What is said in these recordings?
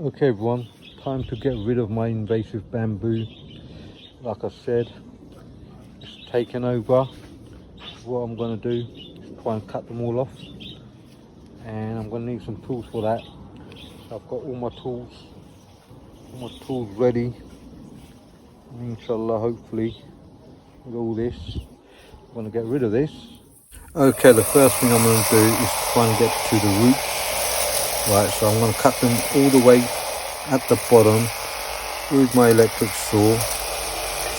Okay everyone, time to get rid of my invasive bamboo. Like I said, it's taken over. What I'm going to do is try and cut them all off, and I'm going to need some tools for that. So I've got all my tools ready, and inshallah, hopefully with all this, I'm going to get rid of this. Okay, the first thing I'm going to do is try and get to the roots. Right, so I'm going to cut them all the way at the bottom with my electric saw.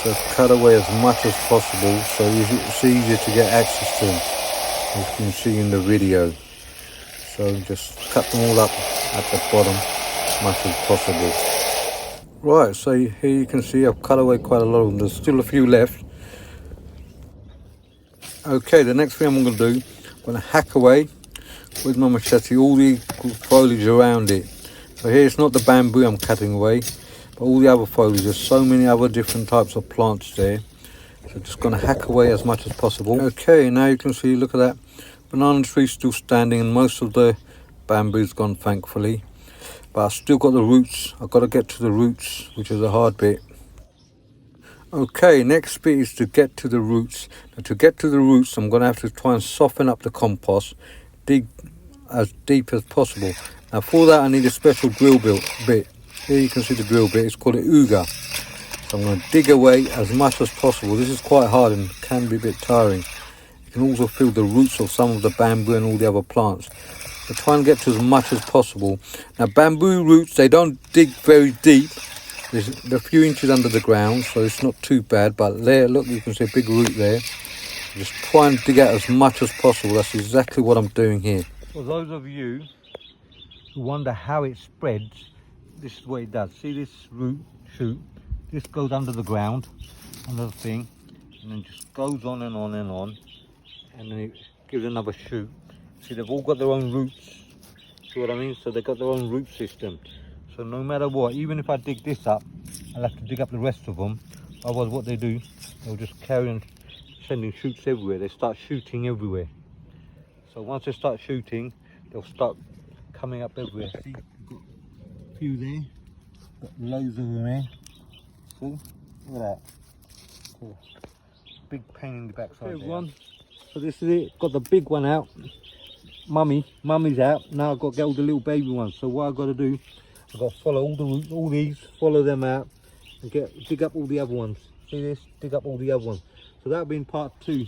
So cut away as much as possible so it's easier to get access to them, as you can see in the video. So just cut them all up at the bottom as much as possible. Right, so here you can see I've cut away quite a lot of them. There's still a few left. Okay, the next thing I'm going to do, I'm going to hack away with my machete all the foliage around it. So here it's not the bamboo I'm cutting away, but all the other foliage. There's so many other different types of plants there. So just going to hack away as much as possible. Okay, now you can see, look at that. Banana tree still standing, and most of the bamboo's gone, thankfully. But I've still got the roots. I've got to get to the roots, which is a hard bit. Okay, next bit is to get to the roots. Now to get to the roots, I'm going to have to try and soften up the compost, dig as deep as possible. Now for that I need a special drill bit. Here you can see the drill bit, it's called an auger. So I'm going to dig away as much as possible. This is quite hard and can be a bit tiring. You can also feel the roots of some of the bamboo and all the other plants. So try and get to as much as possible. Now bamboo roots, they don't dig very deep. They're a few inches under the ground, so it's not too bad. But there, look, you can see a big root there. Just try and dig out as much as possible. That's exactly what I'm doing here. For those of you who wonder how it spreads, this is what it does. See this root shoot? This goes under the ground, under the thing, and then just goes on and on and on, and then it gives another shoot. See, they've all got their own roots. See what I mean? So they've got their own root system. So no matter what, even if I dig this up, I'll have to dig up the rest of them. Otherwise what they do, they'll just carry on sending shoots everywhere. They start shooting everywhere. So once they start shooting, they'll start coming up everywhere. See, got a few there, got loads of them there. See, look at that. Cool. Big pain in the backside. Okay, everyone. So this is it. Got the big one out. Mummy's out. Now I've got to get all the little baby ones. So what I've got to do, I've got to follow all the roots, all these, follow them out, and dig up all the other ones. See this? Dig up all the other ones. So that'll be in part 2.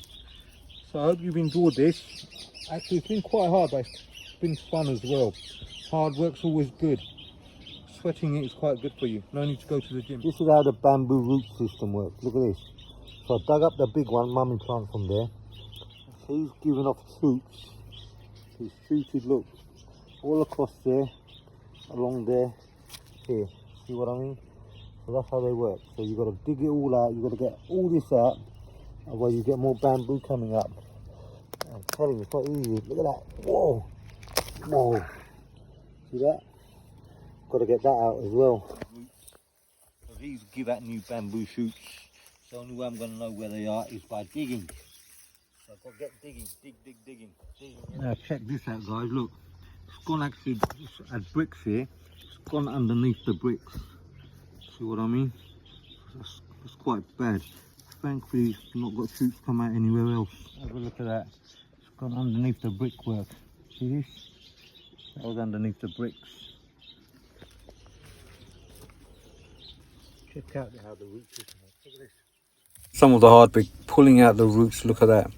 So I hope you've enjoyed this. Actually, it's been quite hard, but it's been fun as well. Hard work's always good. Sweating it is quite good for you. No need to go to the gym. This is how the bamboo root system works. Look at this. So I dug up the big one, mummy plant from there. So he's giving off shoots. He's shooted, look, all across there, along there, here. See what I mean? So that's how they work. So you've got to dig it all out. You've got to get all this out. Otherwise you get more bamboo coming up. I'm telling you, it's not easy. Look at that. Whoa. Whoa. See that? Got to get that out as well. So these give out new bamboo shoots. So the only way I'm going to know where they are is by digging. So I've got to get digging. Digging. Now check this out, guys. Look. It's gone actually at bricks here. It's gone underneath the bricks. See what I mean? That's quite bad. Thankfully, it's not got shoots come out anywhere else. Have a look at that. It's gone underneath the brickwork. See this? That was underneath the bricks. Check out how the roots is. Look at this. Some of the hard bit, pulling out the roots. Look at that.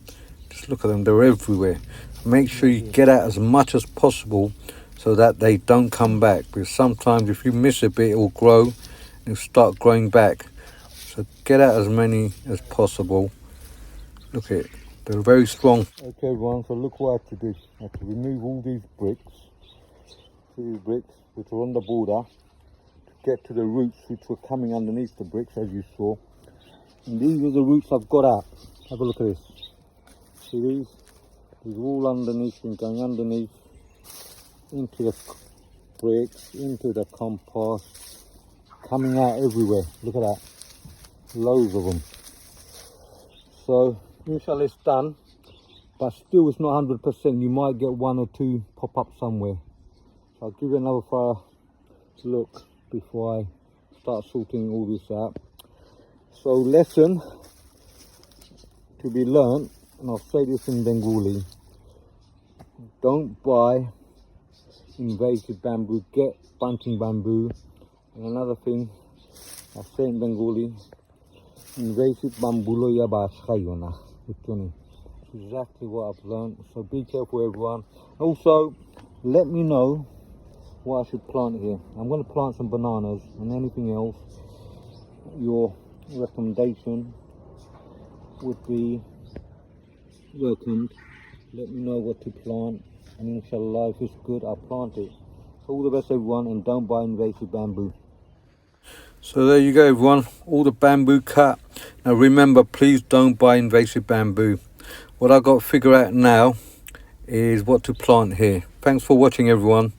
Just look at them. They're everywhere. Make sure you get out as much as possible so that they don't come back. Because sometimes if you miss a bit, it will grow and it'll start growing back. So get out as many as possible. Look at it. They're very strong. Okay, everyone. So look what I have to do. I have to remove all these bricks. These bricks which are on the border to get to the roots which were coming underneath the bricks, as you saw. And these are the roots I've got out. Have a look at this. See these? These are all underneath and going underneath into the bricks, into the compost, coming out everywhere. Look at that. Loads of them. So inshallah it's done, but still it's not 100%. You might get 1 or 2 pop up somewhere. So I'll give it another look before I start sorting all this out. So lesson to be learnt, and I'll say this in Bengali: don't buy invasive bamboo, get bunting bamboo. And another thing, I say in Bengali, invasive bamboo lo ya bas khayona. Exactly what I've learned. So be careful, everyone. Also, let me know what I should plant here. I'm going to plant some bananas, and anything else, your recommendation would be welcomed. Let me know what to plant, and inshallah, if it's good, I'll plant it. All the best, everyone, and don't buy invasive bamboo. So there you go, everyone, all the bamboo cut. Now remember, please don't buy invasive bamboo. What I've got to figure out now is what to plant here. Thanks for watching, everyone.